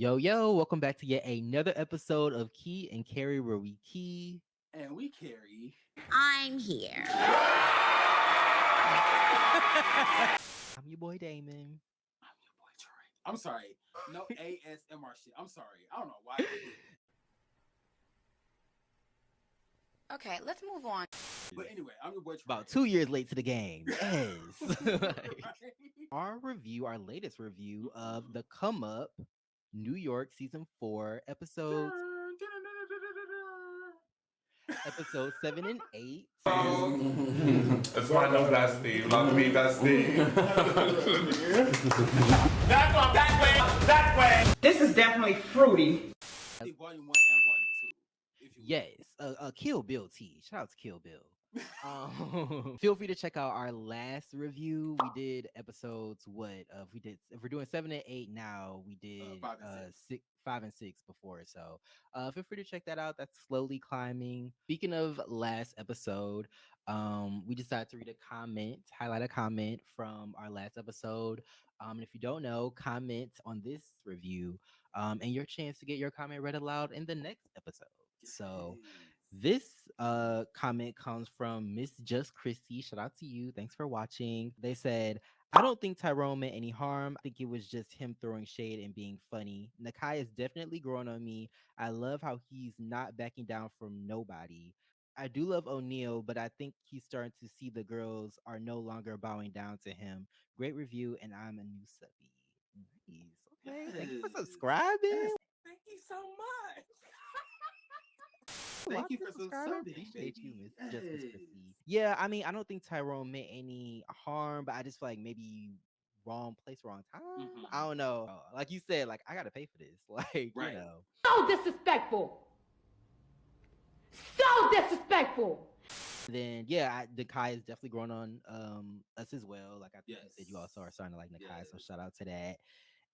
Yo, welcome back to yet another episode of Key and Carry, where we key and we carry. I'm here. I'm your boy Damon. I'm your boy Troy. I'm sorry. No ASMR shit. I'm sorry. I don't know why. Okay, let's move on. But anyway, I'm your boy Troy. About 2 years late to the game. Yes. Our latest review of the Come Up New York Season 4 episodes 7 and 8. That's why I know that's Steve. Love me, that's Steve. That way. This is definitely fruity. Volume 1 and Volume 2. If you Yes, a Kill Bill tea. Shout out to Kill Bill. Feel free to check out our last review. We did episodes if we're doing 7 and 8 now, we did 5 and 6 before. So feel free to check that out. That's slowly climbing. Speaking of last episode, we decided to highlight a comment from our last episode. And if you don't know, comment on this review, and your chance to get your comment read aloud in the next episode. So this comment comes from Miss Just Christy. Shout out to you. Thanks for watching. They said, I don't think Tyrone meant any harm. I think it was just him throwing shade and being funny. Nakai is definitely growing on me. I love how he's not backing down from nobody. I do love O'Neal, but I think he's starting to see the girls are no longer bowing down to him. Great review, and I'm a new subby. Nice. Okay. Yes. Thank you for subscribing. Yes. Thank you so much. Thank you for subscribing. Appreciate you, Miss Jessica Christie. Yeah, I mean, I don't think Tyrone meant any harm, but I just feel like maybe wrong place, wrong time. Mhm. I don't know. Like you said, like I gotta pay for this. Like, Right. you know. So disrespectful. So disrespectful. Then yeah, the Kai is definitely growing on us as well. Like I think you said, you Yes. also are starting to like Nakai, Yes. so shout out to that.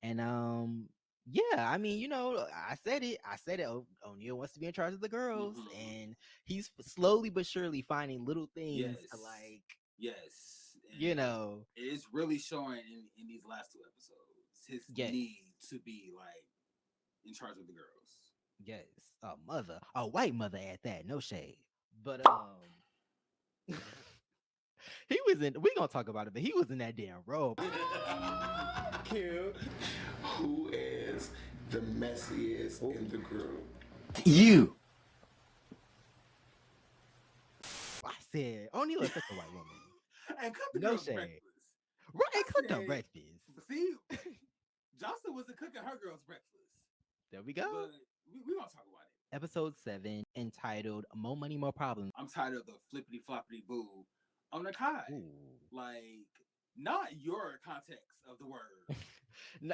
And yeah, I mean, I said it. O'Neal wants to be in charge of the girls, and he's slowly but surely finding little things to like. Yes. And it's really showing in these last 2 episodes his need to be like in charge of the girls. Yes, a white mother at that. No shade, but he was in. We gonna talk about it, but he was in that damn robe. Cute. Who is the messiest in the group? You. I said O'Neal is such a white woman. And cut the No girls shade. breakfast. Right, cooked up breakfast. See, Jocelyn wasn't cooking her girls breakfast. There we go. But we gonna talk about it. Episode 7, entitled "More Money, More Problems." I'm tired of the flippity floppity boo on the Kai. Like, not your context of the word.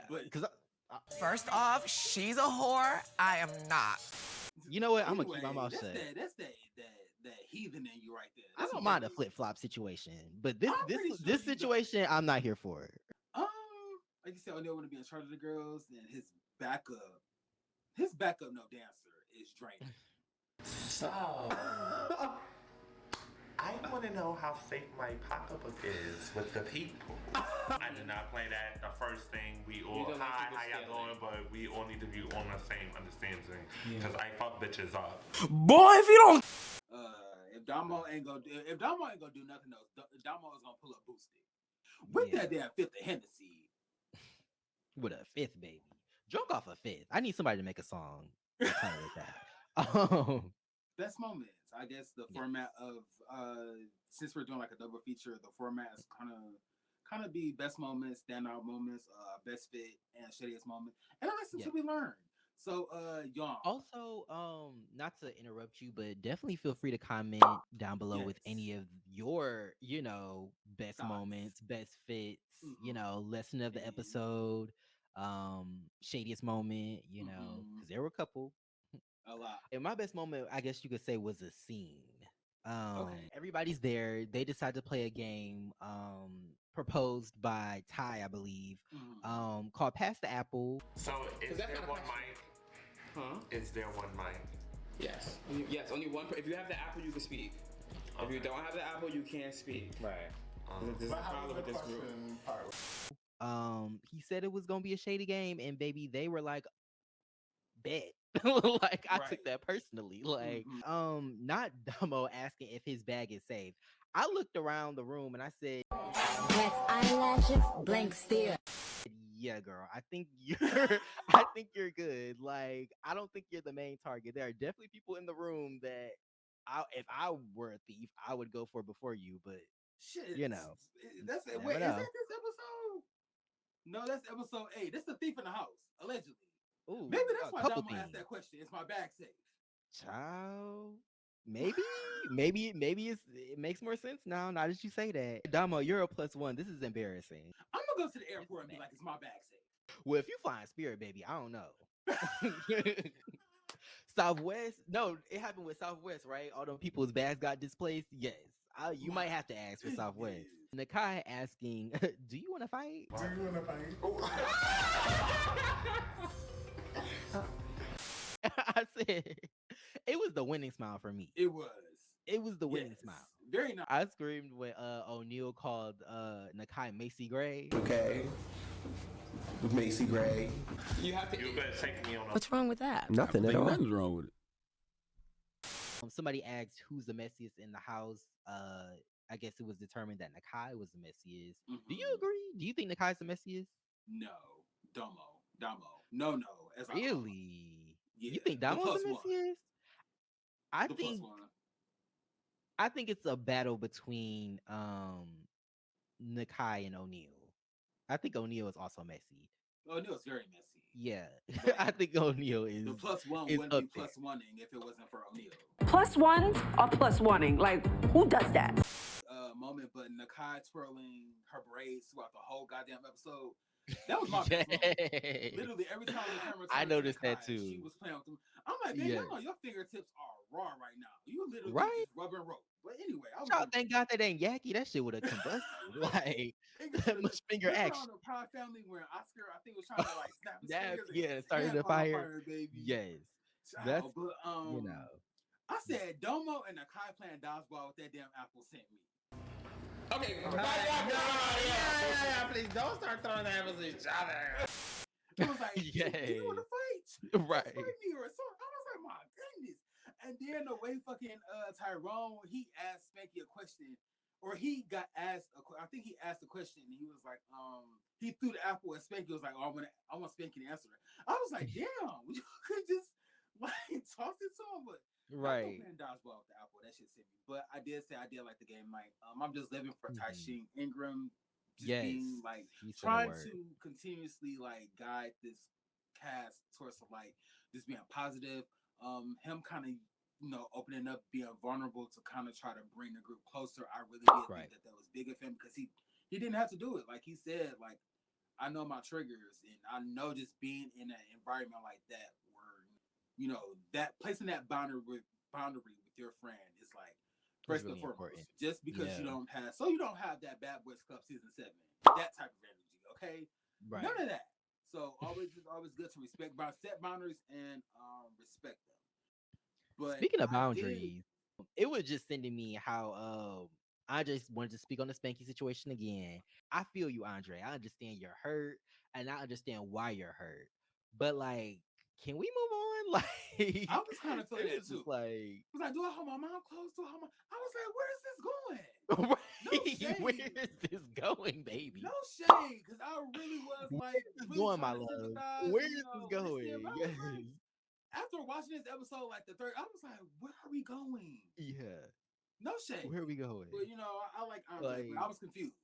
Because First off, she's a whore. I am not. You know what? I'm gonna keep my mouth shut. That's that heathen in you right there. I don't mind a flip flop situation, but this situation, I'm not here for it. Like you said, O'Neal want to be in charge of the girls, and his backup no dancer is Drake. So, I want to know how safe my pocketbook is with the people. I did not play that. The first thing we all, hi, how y'all doing? But we all need to be on the same understanding, because I fuck bitches up. Boy, if you don't. If Damo ain't gonna do nothing else, Damo is gonna pull up Boosted with that damn 5th of Hennessy. With a 5th, baby. Drunk off a 5th. I need somebody to make a song with that. Best moments. I guess the format of since we're doing like a double feature, the format is kind of be best moments, standout moments, best fit, and shittiest moment, and a lesson to be learned. So y'all. Also, not to interrupt you, but definitely feel free to comment down below with any of your, best moments, best fits, lesson of the episode, shadiest moment, because there were a couple. A lot. And my best moment, I guess you could say, was a scene. Everybody's there. They decide to play a game proposed by Ty, I believe, called Pass the Apple. So is there one mic? Huh? Is there one mic? Yes. Yes, only one. If you have the Apple, you can speak. If you don't have the Apple, you can't speak. Right. There's a problem with this group. He said it was gonna be a shady game, and baby, they were like, bet. Like I took that personally. Like, not Dumbo asking if his bag is safe. I looked around the room and I said, Wax eyelashes, blank stare. yeah, girl, I think I think you're good. Like, I don't think you're the main target. There are definitely people in the room that if I were a thief, I would go for before you, but shit. you know. That's it. Never Wait, know. is that this episode? No, that's episode 8. This is the thief in the house, allegedly. Ooh, Maybe that's why couple Damo asked things. that question. Is my bag safe? Child. Maybe it makes more sense now that you say that. Damo, you're a +1. This is embarrassing. I'm gonna go to the airport and be like, "Is my bag safe?" Well, if you flying Spirit, baby, I don't know. Southwest? No, it happened with Southwest, right? All them people's bags got displaced. Yes, you might have to ask for Southwest. Nakai asking, "Do you want to fight?" Do you want to fight? I said, it was the winning smile for me. It was. It was the winning smile. Very nice. I screamed when O'Neal called Nakai Macy Gray. Okay. Macy Gray. You have to. You better take me on. What's wrong with that? Nothing at all. Nothing's wrong with it. Somebody asked who's the messiest in the house. I guess it was determined that Nakai was the messiest. Do you agree? Do you think Nakai's the messiest? No, Damo. No. As Really? Yeah, You think Damo's the messiest? I the think. +1. I think it's a battle between Nakai and O'Neal. I think O'Neal is also messy. O'Neal's very messy. Yeah, I think O'Neal is. The +1 is wouldn't up be there. +1ing if it wasn't for O'Neal. +1s are +1ing. Like, who does that? Moment, but Nakai twirling her braids throughout the whole goddamn episode. That was my best moment. Literally every time the camera turned I noticed to Nakai, that too. She was playing with them. I'm like, baby, I know your fingertips are raw right now. You literally just rub and rope. But anyway, I was Y'all thank God that ain't Yaki. That shit would have combusted. Like that much finger action. On the Proud Family where Oscar, I think, was trying to like snap his fingers. Yeah, started the fire. Baby. Yes, that's but you know. I said Domo and Nakai playing dodgeball with that damn apple sent me. Okay, Please don't start throwing the apples at each other. It was like, do you want to fight? Right. Fight me or something. I was like, my goodness. And then the way fucking Tyrone, he asked Spanky a question, or he got asked. I think he asked a question, and he was like, he threw the apple, and Spanky was like, oh, I want Spanky to answer it. I was like, damn, you could just like toss it to him, but. Right. I'm dodgeball with the apple. That shit sent me. But I did say I did like the game. Like, I'm just living for Taishing Ingram. Just being like trying to continuously like guide this cast towards like just being positive. Him kind of opening up, being vulnerable to kind of try to bring the group closer. I really did think that was big of him because he didn't have to do it. Like he said, like I know my triggers and I know just being in an environment like that where that placing that boundary with your friend is like first and foremost. Just because you don't have that Bad Boys Club season 7, that type of energy, okay? Right. None of that. So it's always good to set boundaries and respect them. But speaking of boundaries, it was just sending me how I just wanted to speak on the Spanky situation again. I feel you, Andre. I understand you're hurt, and I understand why you're hurt. But like, can we move on? Like, I was kind of feeling that too. Like, I was like, do I hold my mouth closed? I was like, where is this going? Right. No shade. Where is this going, baby? No shade, because I really was like, really going, my love. Where is this going? Yes. Like, after watching this episode, like the third, I was like, where are we going? Yeah. No shade. Where are we going? But I like Andre, but I was confused.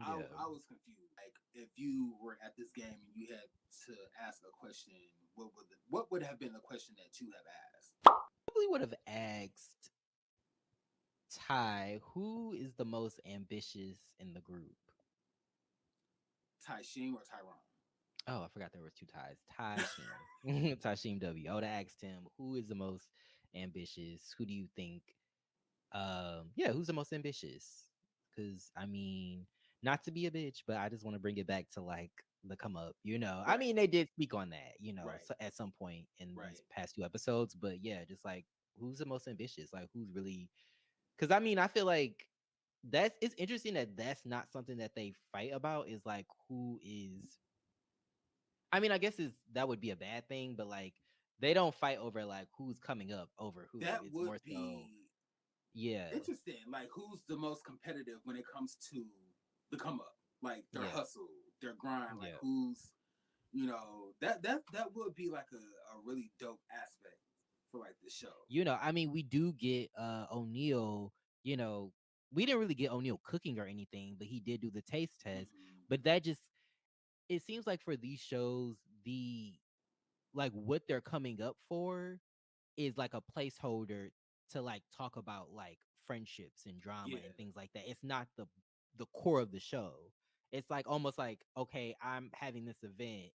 I was confused. Like, if you were at this game and you had to ask a question, what would have been the question that you have asked? Probably would have asked Ty, who is the most ambitious in the group? Taishing or Tyrone? Oh, I forgot there was 2 Ties. Taishing. Taishing W. I would have asked him, who is the most ambitious? Who do you think? Who's the most ambitious? Because I mean, not to be a bitch, but I just want to bring it back to like the come up, Right. I mean, they did speak on that, so at some point in these past 2 episodes, but yeah, just like who's the most ambitious? Like who's really? Because I mean, I feel like it's interesting that that's not something that they fight about. Is like who is. I mean, I guess that would be a bad thing, but like They don't fight over like who's coming up over who. That It's would more be so, yeah, interesting. Like, who's the most competitive when it comes to the come up? Like their hustle, their grind. Like who's, that would be like a really dope aspect for like the show. I mean, we do get O'Neal. We didn't really get O'Neal cooking or anything, but he did do the taste test. But that just, it seems like for these shows, the like what they're coming up for is like a placeholder to like talk about like friendships and drama and things like that. It's not the core of the show. It's like almost like, okay, I'm having this event.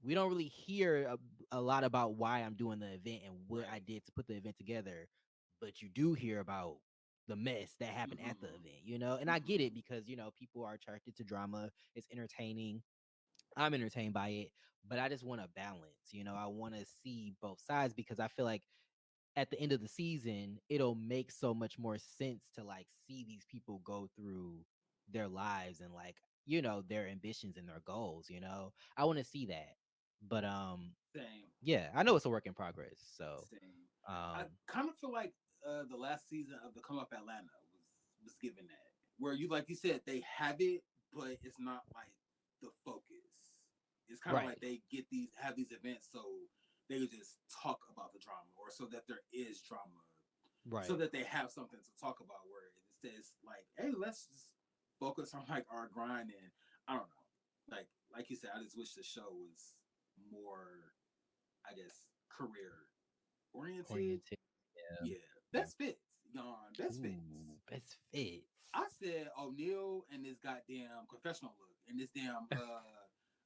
We don't really hear a lot about why I'm doing the event and what I did to put the event together, but you do hear about the mess that happened at the event, and I get it because people are attracted to drama. It's entertaining. I'm entertained by it, but I just want a balance. I want to see both sides because I feel like at the end of the season, it'll make so much more sense to like see these people go through their lives and like, their ambitions and their goals. I want to see that. But Same. Yeah, I know it's a work in progress. So Same. I kind of feel like the last season of the Come Up Atlanta was given that. Where like you said, they have it, but it's not like the focus. It's kind of like they have these events so they just talk about the drama, or so that there is drama, so that they have something to talk about. Where it's like, hey, let's just focus on like our grind, and I don't know, like you said, I just wish the show was more, I guess, career oriented. Yeah. Best fits, yawn. Best fits. Best fits. I said O'Neal and this goddamn confessional look and this damn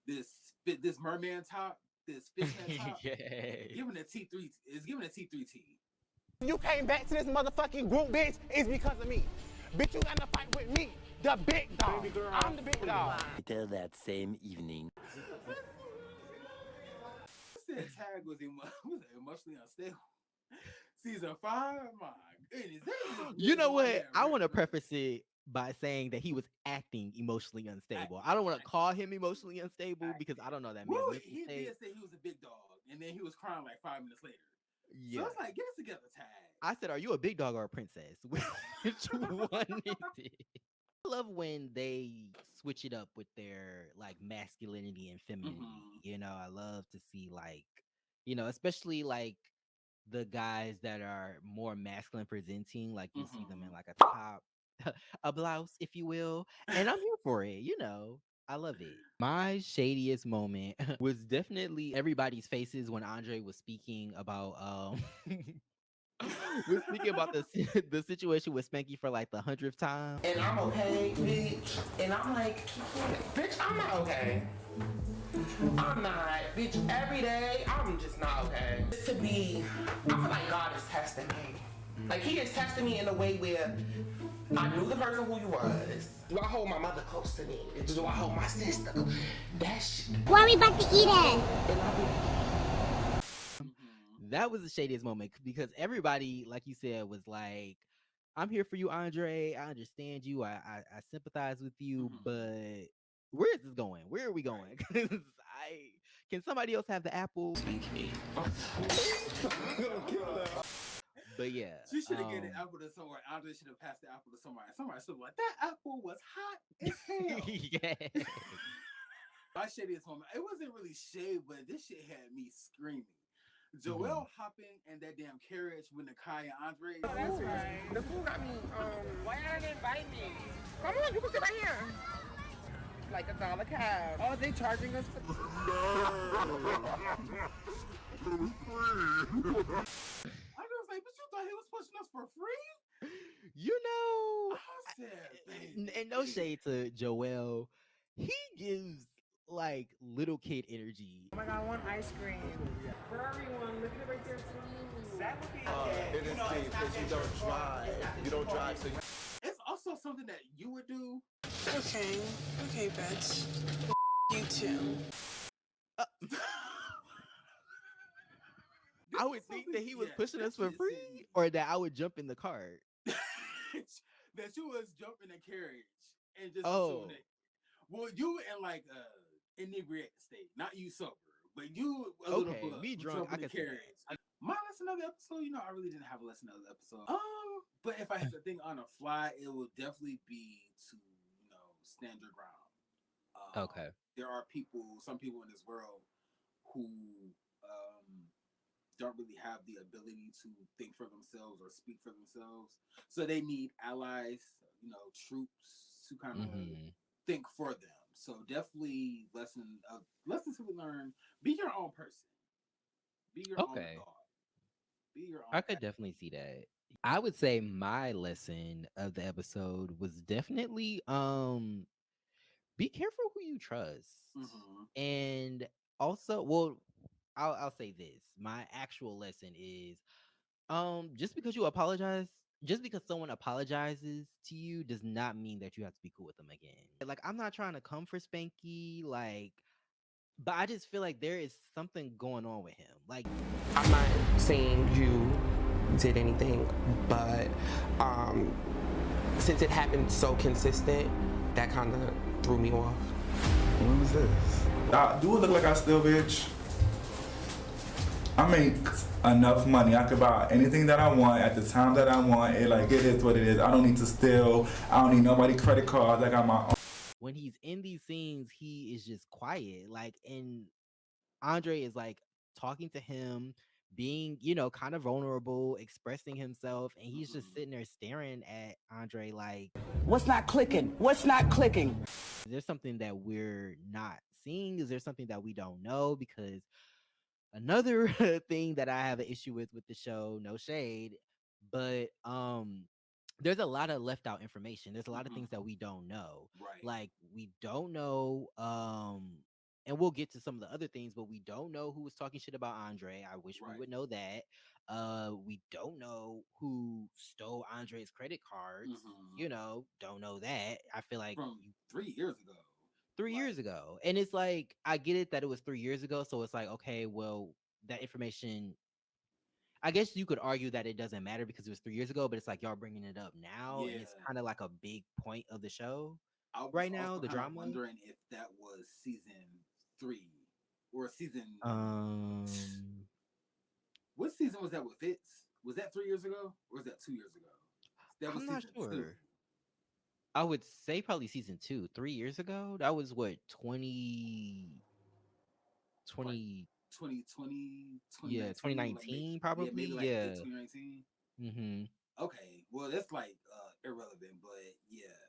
this merman top, this fishnet top. Giving a T3. It's giving a T3T. You came back to this motherfucking group, bitch, it's because of me. Bitch, you got to fight with me, the big dog. I'm the big dog. Later that same evening. Said Tag was emotionally unstable. Season 5, my goodness. You know what? I want to preface it by saying that he was acting emotionally unstable. I don't want to call him emotionally unstable because I don't know that man's mental he state. did say he was a big dog, and then he was crying like 5 minutes later. Yeah. So it's like, get us together, Tag. I said, are you a big dog or a princess? Which one is it? I love when they switch it up with their like masculinity and femininity. I love to see like, especially like the guys that are more masculine presenting, like you see them in like a top, a blouse, if you will. And I'm here for it. I love it. My shadiest moment was definitely everybody's faces when Andre was speaking about was speaking about the situation with Spanky for like the 100th time. And I'm okay, bitch. And I'm like, bitch, I'm not okay. I'm not, bitch. Every day, I'm just not okay. I feel like God is testing me. Like, he is testing me in a way where I knew the person who you was. Do I hold my mother close to me? Do I hold my sister? That shit. Why are we about to eat it? That was the shadiest moment because everybody, like you said, was like, I'm here for you, Andre. I understand you. I sympathize with you, but where is this going? Where are we going? Can somebody else have the apple? But yeah. She should have given the apple to somewhere. Andre should have passed the apple to somebody. Somebody should have like, that apple was hot as hell. Yeah. My shadiest moment. It wasn't really shade, but this shit had me screaming. Joelle hopping in that damn carriage with Nakai and Andre. Oh, that's right. The food got me, why y'all didn't invite me? Come on, you can sit right here. Like $1 cab. Oh, they charging us for... I was like, but you thought he was pushing us for free? I said, and no shade to Joel. He gives like little kid energy. Oh my God, I want ice cream. For everyone, look at it right there too. That would be it is safe because you don't drive. You don't drive, so you... It's also something that you would do. Okay, bitch. You too. I would think that he was pushing us for free, or that I would jump in the cart. That you was jumping a carriage and just assuming it. Well, you in like inebriated state, not you sober, But you a little Okay, me drunk, I jumping the could see that. carriage. My lesson of the episode, I really didn't have a lesson of the episode. But if I had to think on a fly, it would definitely be to stand your ground. Okay. There are some people in this world who don't really have the ability to think for themselves or speak for themselves, so they need allies, troops to kind of think for them. So definitely lessons to be learned. Be your own person. Be your own Okay. dog. Be your own. I could definitely see that. I would say my lesson of the episode was definitely be careful who you trust. And also, well, I'll say this. My actual lesson is just because you apologize, just because someone apologizes to you does not mean that you have to be cool with them again. Like, I'm not trying to come for Spanky, like, but I just feel like there is something going on with him. Like, I'm not saying you did anything, but since it happened so consistent, that kind of threw me off. When was this? Do it look like I steal, bitch? I make enough money. I could buy anything that I want at the time that I want. It is what it is. I don't need to steal. I don't need nobody credit cards. I got my own. When he's in these scenes, he is just quiet. Like, and Andre is like talking to him, being, kind of vulnerable, expressing himself, and he's just sitting there staring at Andre like, what's not clicking? What's not clicking? Is there something that we're not seeing? Is there something that we don't know? Because another thing that I have an issue with the show, no shade, but there's a lot of left out information. There's a lot of things that we don't know. Right. Like, we don't know and we'll get to some of the other things, but we don't know who was talking shit about Andre. I wish we would know that. We don't know who stole Andre's credit cards. Don't know that. I feel like from 3 years ago. 3 years ago. And it's like, I get it that it was 3 years ago. So it's like, okay, well, that information, I guess you could argue that it doesn't matter because it was 3 years ago, but it's like y'all bringing it up now. Yeah. And it's kind of like a big point of the show I was right now, the kind of drama. wondering if that was season 3 or season. What season was that with Fitz? Was that 3 years ago or was that 2 years ago? That was I'm not season sure. 2. I would say probably season 2. 3 years ago? That was what, 2020? 2019 probably. Yeah, maybe yeah. 2019. Mm-hmm. Okay, well that's irrelevant, but yeah,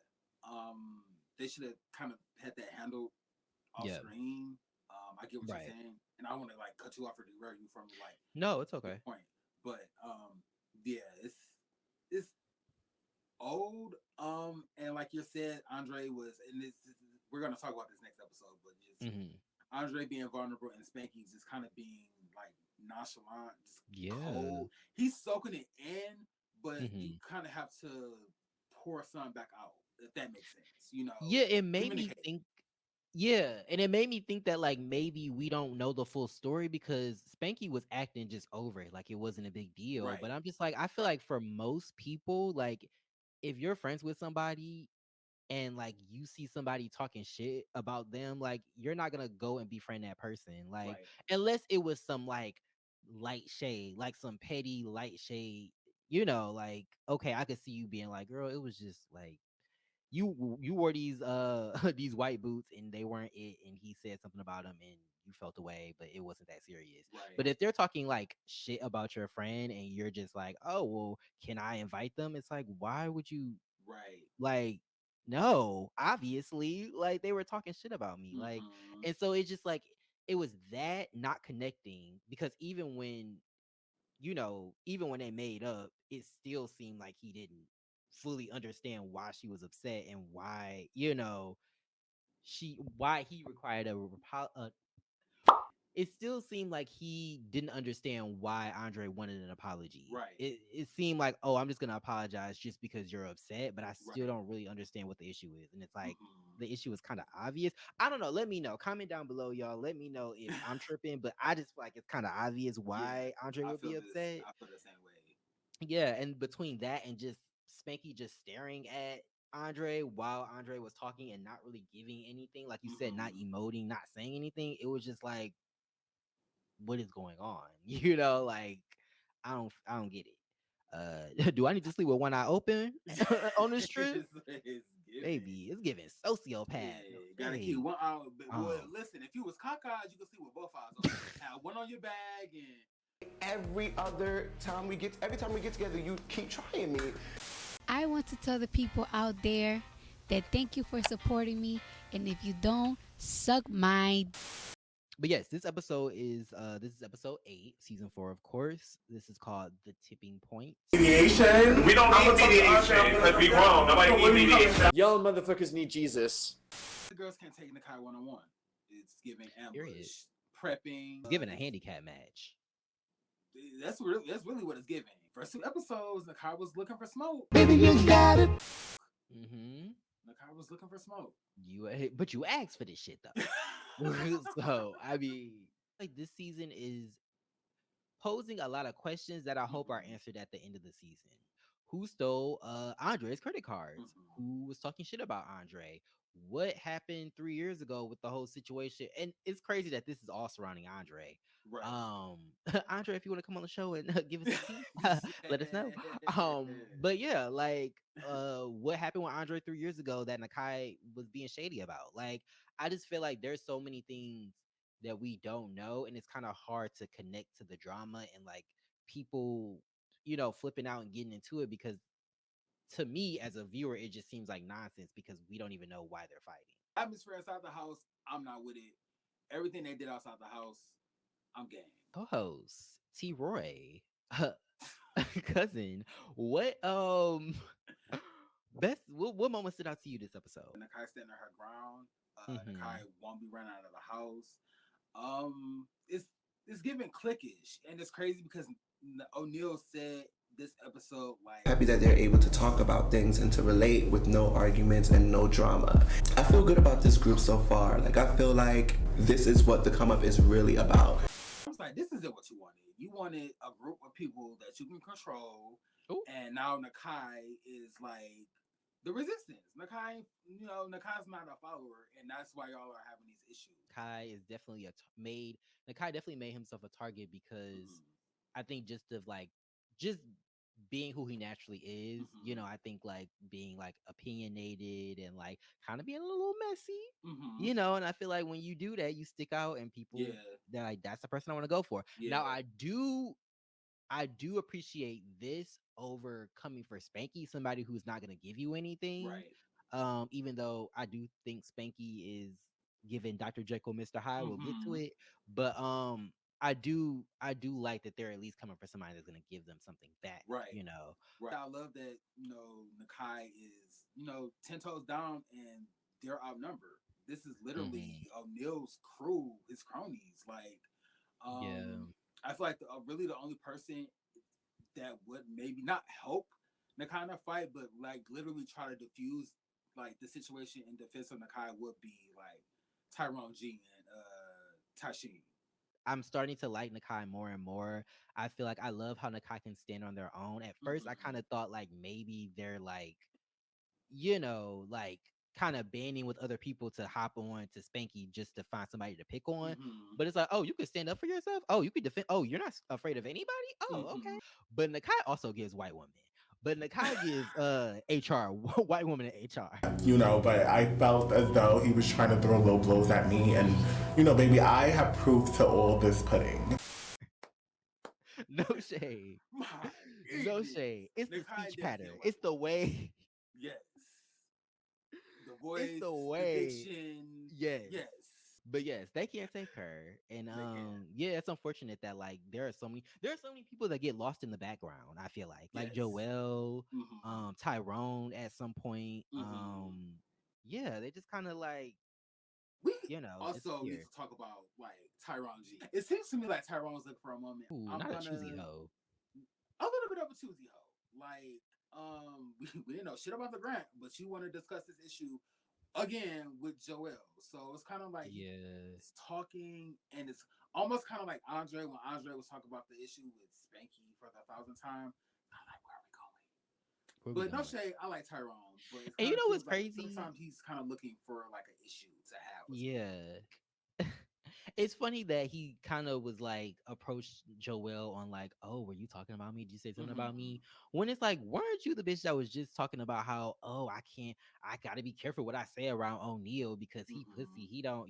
they should have kind of had that handled off screen. I get what you're saying, and I want to cut you off or derail you from No, it's okay. Point, but yeah, it's old. And like you said, Andre was, and we're gonna talk about this next episode, but just Andre being vulnerable and Spanky just kind of being nonchalant, just cold. He's soaking it in, but you kind of have to pour some back out, if that makes sense. Yeah, it made me think. Yeah, and it made me think that maybe we don't know the full story because Spanky was acting just over it, like it wasn't a big deal. Right. But I'm just like, I feel like for most people, if you're friends with somebody and you see somebody talking shit about them, you're not gonna go and befriend that person, unless it was some light shade, some petty light shade, okay, I could see you being like, girl, it was just you wore these these white boots and they weren't it, and he said something about them and you felt away, but it wasn't that serious. Right. But if they're talking shit about your friend and you're just like, oh well, can I invite them? It's like, why would you? Right. No, obviously, they were talking shit about me, and so it's just it was that not connecting, because even when they made up, it still seemed like he didn't fully understand why she was upset and why why he required a it still seemed like he didn't understand why Andre wanted an apology. Right. It seemed like, oh, I'm just gonna apologize just because you're upset, but I still don't really understand what the issue is. And it's like the issue is kind of obvious. I don't know. Let me know. Comment down below, y'all. Let me know if I'm tripping, but I just feel like it's kind of obvious why Andre would be upset. I feel the same way. Yeah, and between that and just Spanky just staring at Andre while Andre was talking and not really giving anything, like you said, not emoting, not saying anything, it was just like, what is going on? Like I don't get it. Do I need to sleep with one eye open on this trip? It's Maybe it's giving sociopath. Yeah, gotta keep one eye. Well, listen, if you was cockeyed, you could sleep with both eyes open. Have one on your bag and Every time we get together, you keep trying me. I want to tell the people out there that thank you for supporting me, and if you don't, suck my. But yes, this is episode 8, season 4, of course. This is called The Tipping Point. Mediation? We don't need mediation. Let's be wrong. Nobody need mediation. Y'all motherfuckers need Jesus. the girls can't take Nakai one-on-one. It's giving ambush, Period. prepping. It's giving a handicap match. That's really what it's giving. First 2 episodes, Nakai was looking for smoke. Baby, you got it. Nakai was looking for smoke. But you asked for this shit though. So I mean, like, this season is posing a lot of questions that I hope are answered at the end of the season. Who stole Andre's credit cards? Who was talking shit about Andre? What happened 3 years ago with the whole situation? And it's crazy that this is all surrounding Andre. Right. Andre, if you want to come on the show and give us a tea, let us know. But yeah, like, what happened with Andre 3 years ago that Nakai was being shady about? Like, I just feel like there's so many things that we don't know, and it's kind of hard to connect to the drama and like people, flipping out and getting into it, because to me as a viewer, it just seems like nonsense because we don't even know why they're fighting. Atmosphere inside the house, I'm not with it. Everything they did outside the house, I'm game. Co-host T Roy, cousin, what what moment stood out to you this episode? Nakai standing her ground. Nakai won't be running out of the house. It's giving cliquish, and it's crazy because O'Neal said this episode, like, Happy that they're able to talk about things and to relate with no arguments and no drama. I feel good about this group so far. Like, I feel like this is what the come up is really about. I was like, this isn't what you wanted. You wanted a group of people that you can control. Ooh. And now Nakai is like the resistance. Nakai's not a follower, and that's why y'all are having these issues. Nakai is definitely Nakai definitely made himself a target because I think just being who he naturally is, I think like being like opinionated and like kind of being a little messy, and I feel like when you do that, you stick out and people they're like, that's the person I want to go for. Now I do appreciate this over coming for Spanky, somebody who's not going to give you anything. Right. Even though I do think Spanky is giving Dr. Jekyll, Mr. Hyde. We'll get to it. But I do like that they're at least coming for somebody that's going to give them something back. Right. Right. I love that, Nakai is, 10 toes down and they're outnumbered. This is literally O'Neal's crew, his cronies. Like, I feel like really the only person that would maybe not help Nakai in a fight, but like literally try to diffuse like the situation in defense of Nakai would be like Tyrone G and Tashin. I'm starting to like Nakai more and more. I feel like I love how Nakai can stand on their own. At first, I kind of thought like maybe they're like, like kind of banding with other people to hop on to Spanky just to find somebody to pick on. But it's like, oh, you can stand up for yourself. Oh, you can defend. Oh, you're not afraid of anybody. Oh, okay. But Nakai also gives white women. But Nakai gives HR, white woman in HR. But I felt as though he was trying to throw low blows at me. And, baby, I have proof to all this pudding. No shade. No shade. It's the speech pattern. It's the way. Yes. The voice. It's the way. The diction. Yes. Yes. But yes, they can't take her. And it's unfortunate that like there are so many people that get lost in the background, I feel like Joelle, Tyrone at some point. They just kind of like we also need to talk about like Tyrone G. It seems to me like Tyrone was looking for a moment. Ooh, not a choosy hoe. A little bit of a choosy hoe. Like we didn't know shit about the grant, but you want to discuss this issue again with Joelle. So it's kind of like he's talking, and it's almost kind of like Andre when Andre was talking about the issue with Spanky for the 1,000th time. I'm like, where are we going? But no shade, I like Tyrone. But and you know what's crazy? Sometimes he's kind of looking for like an issue to have. Yeah. It's funny that he kind of was like approached Joelle on like, oh, were you talking about me? Did you say something about me? When it's like, weren't you the bitch that was just talking about how, oh, I gotta be careful what I say around O'Neal because he pussy, he don't,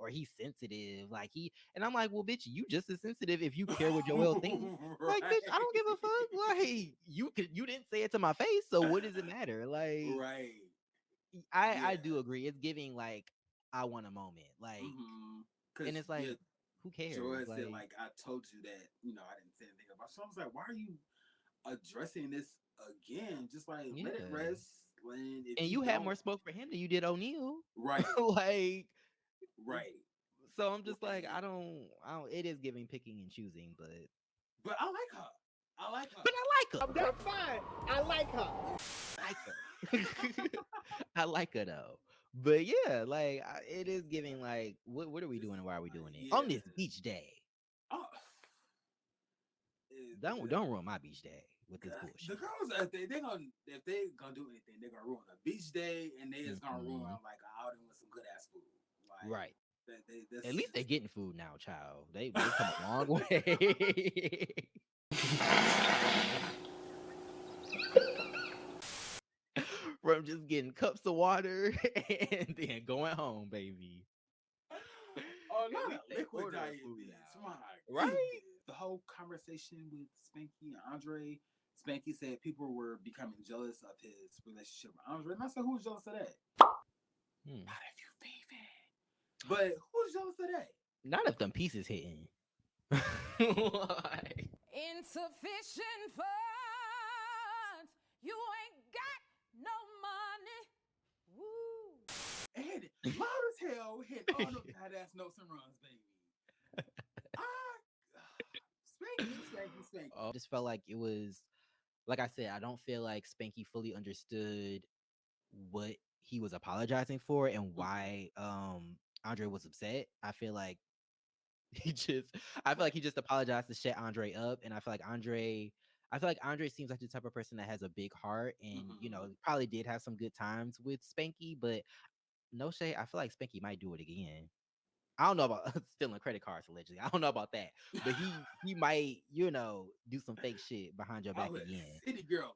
or he's sensitive. Like and I'm like, well, bitch, you just as sensitive if you care what Joelle thinks. Like, bitch, I don't give a fuck. Like, you didn't say it to my face, so what does it matter? Like, right. I do agree. It's giving like I want a moment, like, and it's like, who cares? Joy Like, said, like, I told you that, I didn't say anything about it. So I was like, why are you addressing this again? Just like, let it rest. And you had more smoke for him than you did O'Neal. Right. Like, right. So I'm just like, I don't, it is giving picking and choosing, but I like her. I like her. But I like her. That's fine. I like her. I like her though. But yeah, like it is giving like, what are we doing and why are we doing it on this beach day? Oh. Don't ruin my beach day with this bullshit. The girls, if they gonna do anything, they're gonna ruin a beach day, and they is gonna ruin like an outing with some good ass food. Like, right. At least they're getting food now, child. They come a long way. From just getting cups of water and then going home, baby. Oh, not a liquid diet, right? The whole conversation with Spanky and Andre. Spanky said people were becoming jealous of his relationship with Andre, and I said, "Who's jealous of that?" Not if you baby. But who's jealous of that? Not if them pieces hitting. Insufficient funds. You ain't got no money. Woo. And loud as hell, hit all the badass notes and runs, baby. Spanky. I just felt like it was, like I said, I don't feel like Spanky fully understood what he was apologizing for and why Andre was upset. I feel like he just apologized to shut Andre up, and I feel like Andre seems like the type of person that has a big heart, and probably did have some good times with Spanky, but no shade, I feel like Spanky might do it again. I don't know about stealing credit cards allegedly. I don't know about that, but he might do some fake shit behind your back again. City girl,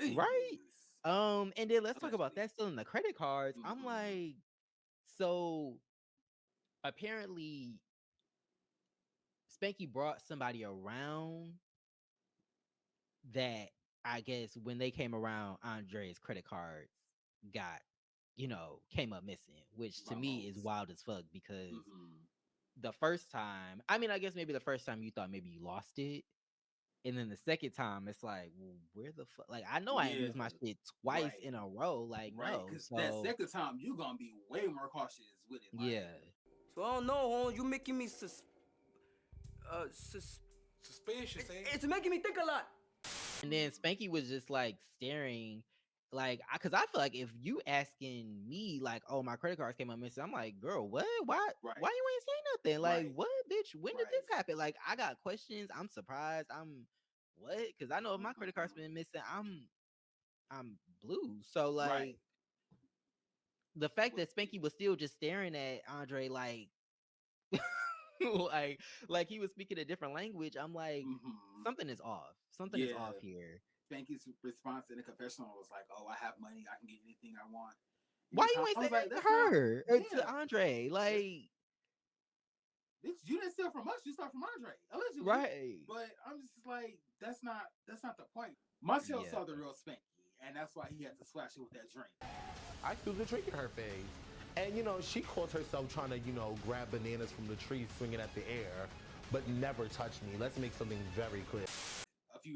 man, right? And then let's talk about that, stealing the credit cards. I'm like, so apparently Spanky brought somebody around that I guess when they came around, Andre's credit cards got, came up missing, which to me is wild as fuck because the first time, I mean, I guess maybe the first time you thought maybe you lost it. And then the second time, it's like, well, where the fuck? Like, I know I ain't lose my shit twice in a row. Like, no. So that second time, you're gonna be way more cautious with it. Like, yeah. So I don't know, you making me suspicious. It's making me think a lot. And then Spanky was just like staring, like, because I feel like if you asking me, like, oh, my credit cards came up missing, I'm like, girl, what? Why you ain't say nothing? Like, what, bitch? When did this happen? Like, I got questions. I'm surprised. I'm what? Because I know if my credit card's been missing, I'm blue. So like, the fact that Spanky was still just staring at Andre, like, like he was speaking a different language. I'm like, something is off. Something is off here. Spanky's response in the confessional was like, "Oh, I have money. I can get anything I want." Why you ain't saying that to her or to Andre? Like, bitch, you didn't steal from us. You stole from Andre, allegedly. Right. But I'm just like, that's not the point. Marcel saw the real Spanky, and that's why he had to splash it with that drink. I threw the drink in her face. And, she caught herself trying to, grab bananas from the tree, swinging at the air, but never touch me. Let's make something very clear.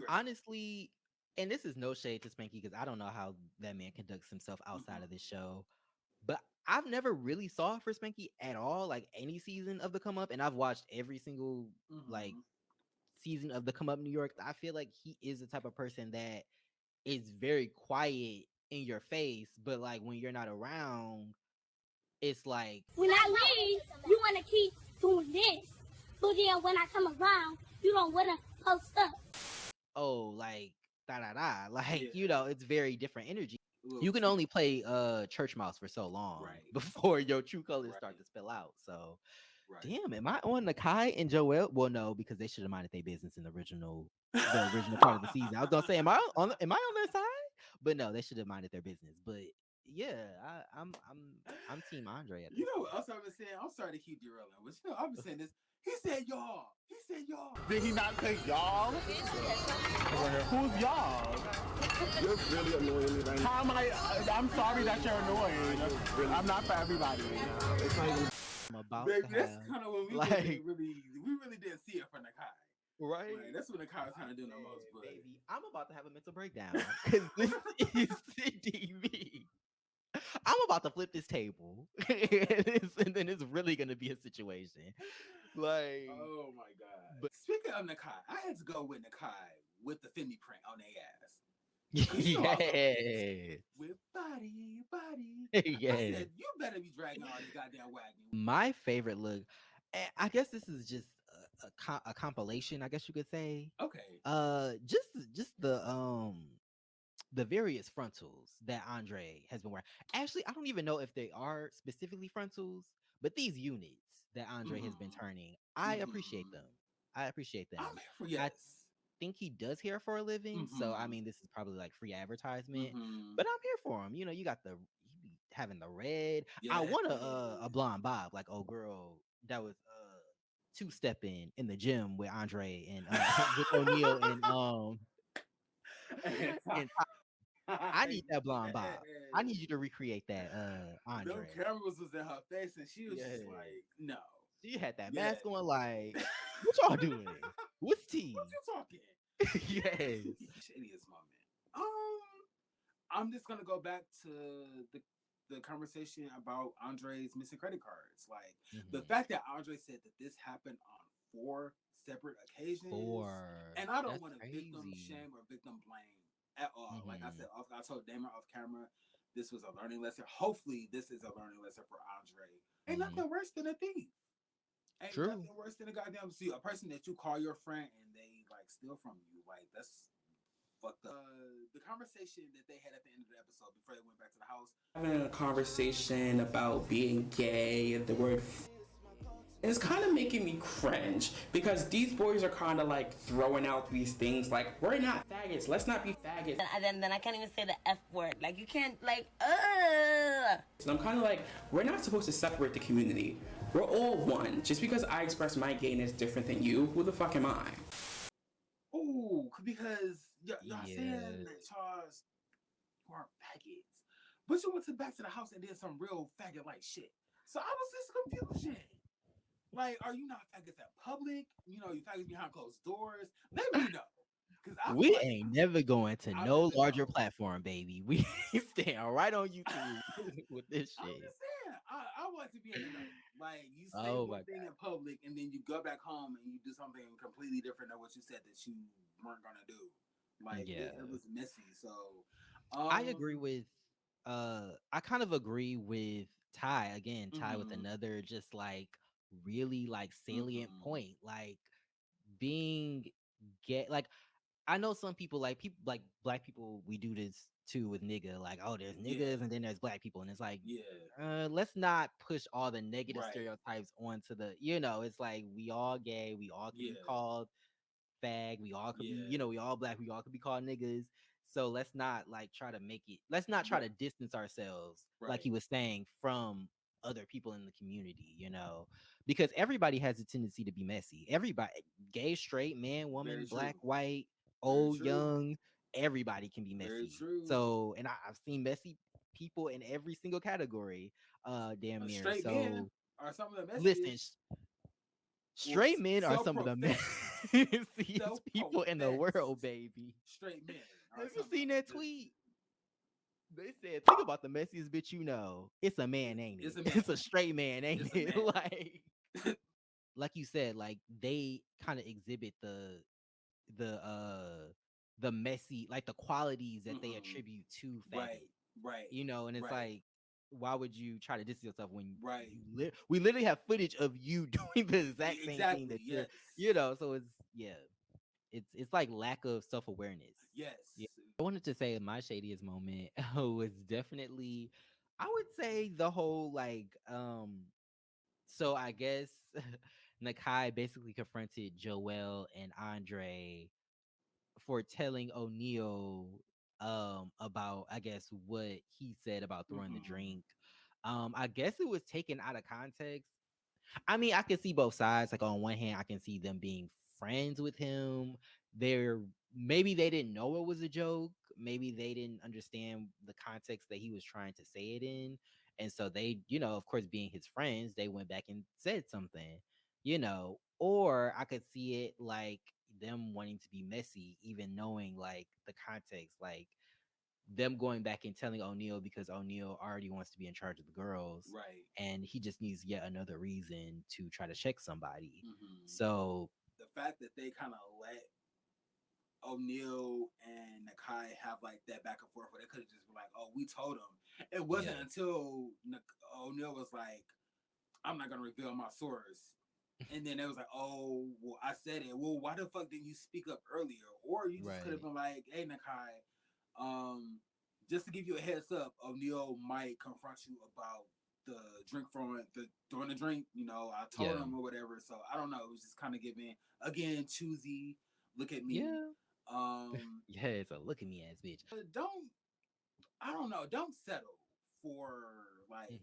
Honestly, and this is no shade to Spanky because I don't know how that man conducts himself outside of this show, but I've never really saw it for Spanky at all, like any season of the Come Up, and I've watched every single like season of the Come Up New York. I feel like he is the type of person that is very quiet in your face, but like when you're not around, it's like, when I leave, you want to keep doing this, but then when I come around, you don't want to post up. Oh, like da-da-da, like, it's very different energy. You can only play church mouse for so long before your true colors start to spill out. So Damn, am I on Nakai and Joel? Well, no, because they should have minded their business in the original part of the season. I was gonna say, am I on their side? But no, they should have minded their business. But yeah, I'm Team Andre at You this know point. what else I've been saying? I'm sorry to keep derailing, but you know I've been saying this. He said y'all. He said y'all. Did he not say y'all? Who's y'all? You're really annoying me right now. How am I'm sorry that you're annoying. I'm not for everybody right now. It's not even. I'm about Baby, to that's have kind of when we like really didn't see it from Nakai. right. Like, that's when Nakai was kind of doing the most. But Baby, I'm about to have a mental breakdown because this is sending me. I'm about to flip this table, and then it's really gonna be a situation. Like, oh my god! but Speaking of Nakai, I had to go with Nakai with the Fendi print on their ass. yes, With body. yes. I said, you better be dragging all this goddamn wagon. My favorite look, I guess this is just a compilation. I guess you could say. Okay. Just the various frontals that Andre has been wearing. Actually, I don't even know if they are specifically frontals, but these units that Andre has been turning, I appreciate them. I appreciate them. I think he does hair for a living, so I mean, this is probably like free advertisement, but I'm here for him. You know, you got he be having the red. I want a blonde bob, like old girl that was two-stepping in the gym with Andre and with O'Neal and I need that blonde bob. I need you to recreate that, Andre. Them cameras was in her face, and she was just like, "No." She had that mask on, like, "What y'all doing? What's tea? What you talking?" yes. Shittiest moment. I'm just gonna go back to the conversation about Andre's missing credit cards. Like the fact that Andre said that this happened on 4 separate occasions. And I don't want to victim shame or victim blame at all. Like I said, I told Damon off camera, this was a learning lesson. Hopefully, this is a learning lesson for Andre. Ain't nothing worse than a thief. Ain't nothing worse than a goddamn a person that you call your friend and they like steal from you. Like that's fucked up. The conversation that they had at the end of the episode before they went back to the house. Having a conversation about being gay and the word it's kind of making me cringe because these boys are kind of like throwing out these things like we're not faggots, let's not be faggots. And then I can't even say the F word. Like you can't like So I'm kind of like we're not supposed to separate the community. We're all one. Just because I express my gayness different than you, who the fuck am I? Ooh, because y'all saying that Charles weren't faggots, but you went back to the house and did some real faggot like shit. So I was just confusion. Like, are you not faggots at public? You know, you faggots behind closed doors. Let me know. We ain't never going to no larger platform, baby. We stand right on YouTube with this shit. I'm just saying, I want to be in the know. Like, you say one thing in public, and then you go back home and you do something completely different than what you said that you weren't gonna do. Like, it was messy. So, I agree with. I kind of agree with Ty again. Ty with another just like really like salient point, like being gay. Like I know some people like black people. We do this too with nigga. Like oh, there's niggas and then there's black people, and it's like let's not push all the negative stereotypes onto the. You know, it's like we all gay. We all can be called fag. We all could be. You know, we all black. We all could be called niggas. So let's not like try to make it. Let's not try to distance ourselves, like he was saying, from other people in the community. You know, because everybody has a tendency to be messy. Everybody, gay, straight, man, woman, black, white, old, young, everybody can be messy. So, and I've seen messy people in every single category. Damn near. Straight so men are some of the messiest. listen. Straight men are some of the messiest people in the world, baby. Straight men. Have you seen that tweet? They said, think about the messiest bitch you know. It's a man, ain't it? It's a straight man, ain't it? Like you said, like they kind of exhibit the messy, like the qualities that they attribute to faggot. Right. You know, and it's like, why would you try to distance yourself when we literally have footage of you doing the exact same thing that you know? So it's like lack of self-awareness. Yes. Yeah. I wanted to say my shadiest moment was definitely, I would say the whole like So I guess Nakai basically confronted Joel and Andre for telling O'Neal about, I guess, what he said about throwing the drink. I guess it was taken out of context. I mean, I can see both sides. Like on one hand, I can see them being friends with him. They're maybe they didn't know it was a joke. Maybe they didn't understand the context that he was trying to say it in. And so they, of course, being his friends, they went back and said something. Or I could see it like them wanting to be messy, even knowing like the context, like them going back and telling O'Neal because O'Neal already wants to be in charge of the girls, Right. and he just needs yet another reason to try to check somebody. Mm-hmm. So the fact that they kind of let O'Neal and Nakai have like that back and forth, where they could have just been like, "Oh, we told him." It wasn't until O'Neal was like, "I'm not gonna reveal my source," and then it was like, "Oh, well, I said it. Well, why the fuck didn't you speak up earlier?" Or you just could have been like, "Hey, Nakai, just to give you a heads up, O'Neal might confront you about the drink throwing the drink. I told him or whatever." So I don't know. It was just kind of giving again choosy. Look at me. Yeah, it's a look at me ass bitch. I don't know. Don't settle for like.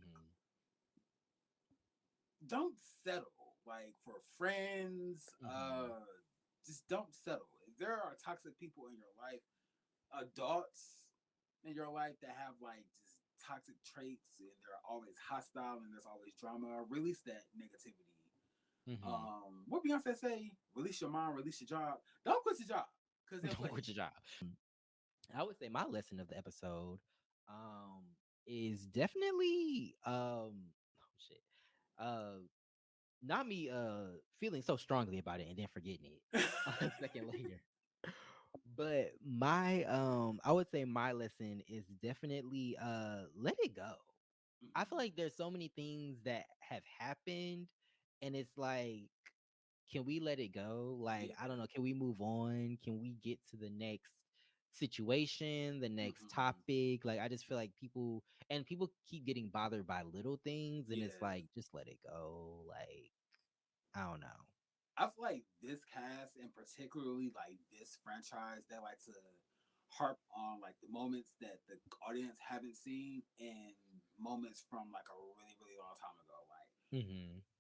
Don't settle like for friends. Just don't settle. If there are toxic people in your life, adults in your life that have like just toxic traits and they're always hostile and there's always drama, release that negativity. What Beyonce say? Release your mind, release your job. Don't quit your job because they'll Don't quit your job. I would say my lesson of the episode is definitely shit. Not me feeling so strongly about it and then forgetting it a second later. But my I would say my lesson is definitely let it go. I feel like there's so many things that have happened and it's like, can we let it go? Like, I don't know, can we move on? Can we get to the next situation, the next topic? Like I just feel like people keep getting bothered by little things and it's like just let it go. Like I don't know. I feel like this cast and particularly like this franchise, they like to harp on like the moments that the audience haven't seen and moments from like a really, really long time ago. Like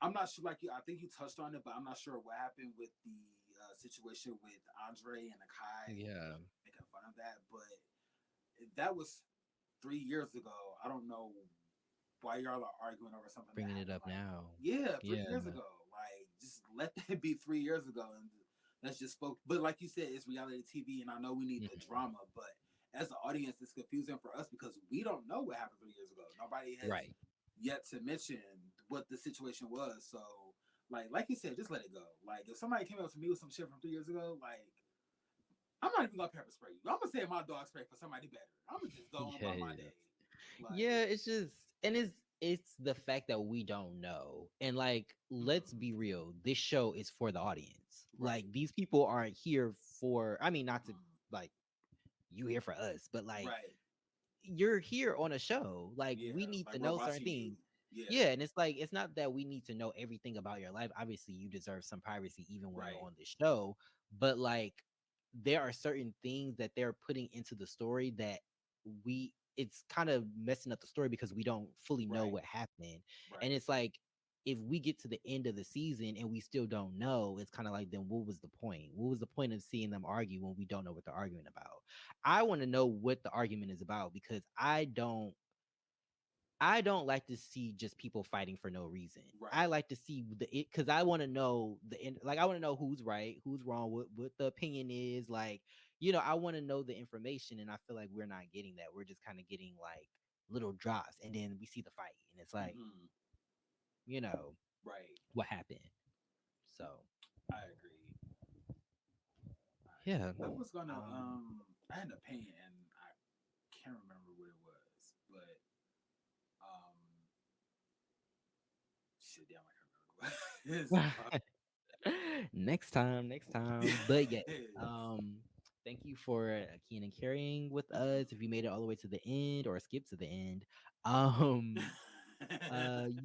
I'm not sure, like I think you touched on it, but I'm not sure what happened with the situation with Andre and Nakai. Yeah. Making fun of that. But that was 3 years ago. I don't know why y'all are arguing over something. Bringing it up like, now. Yeah, 3 years ago. Like, just let that be 3 years ago, and let's just focus. But like you said, it's reality TV, and I know we need the drama. But as an audience, it's confusing for us because we don't know what happened 3 years ago. Nobody has yet to mention what the situation was. So, like you said, just let it go. Like, if somebody came up to me with some shit from 3 years ago, like, I'm not even gonna pepper spray you. I'm gonna say my dog spray for somebody better. I'm gonna just go on by my day. Yeah, it's just and it's the fact that we don't know. And like let's be real, this show is for the audience. Like these people aren't here for I mean not to like you here for us, but like you're here on a show. Like we need to know certain things. Yeah, and it's like it's not that we need to know everything about your life. Obviously, you deserve some privacy even when you're on the show, but like there are certain things that they're putting into the story that it's kind of messing up the story because we don't fully know what happened. And it's like if we get to the end of the season and we still don't know, it's kind of like then what was the point? What was the point of seeing them argue when we don't know what they're arguing about? I want to know what the argument is about because I don't like to see just people fighting for no reason. I like to see because I want to know like I want to know who's right, who's wrong, what the opinion is. Like, I want to know the information, and I feel like we're not getting that. We're just kind of getting like little drops, and then we see the fight, and it's like, what happened. So I agree. Yeah. I was gonna I had an opinion and I can't remember what it was, but shit, damn, I can't remember. next time. But yeah, thank you for keen and carrying with us. If you made it all the way to the end or skip to the end,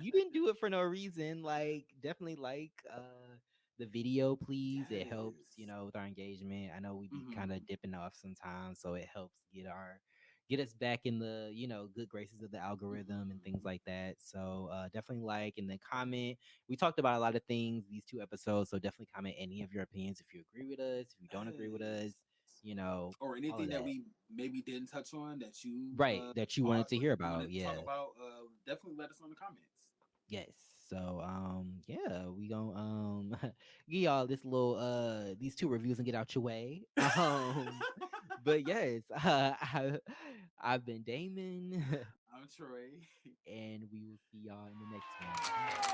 You didn't do it for no reason. Like, definitely like the video, please. It helps, with our engagement. I know we be kind of dipping off sometimes, so it helps get us back in the good graces of the algorithm and things like that. So definitely like and then comment. We talked about a lot of things these 2 episodes, so definitely comment any of your opinions if you agree with us, if you don't agree with us, or all of anything that that. we maybe didn't touch on that you Right, that you wanted to hear wanted about. to talk Yeah. about. Definitely let us know in the comments. Yes. So yeah, we gonna give y'all this little these 2 reviews and get out your way. But yes, I've been Damon I'm Troy. and we will see y'all in the next one.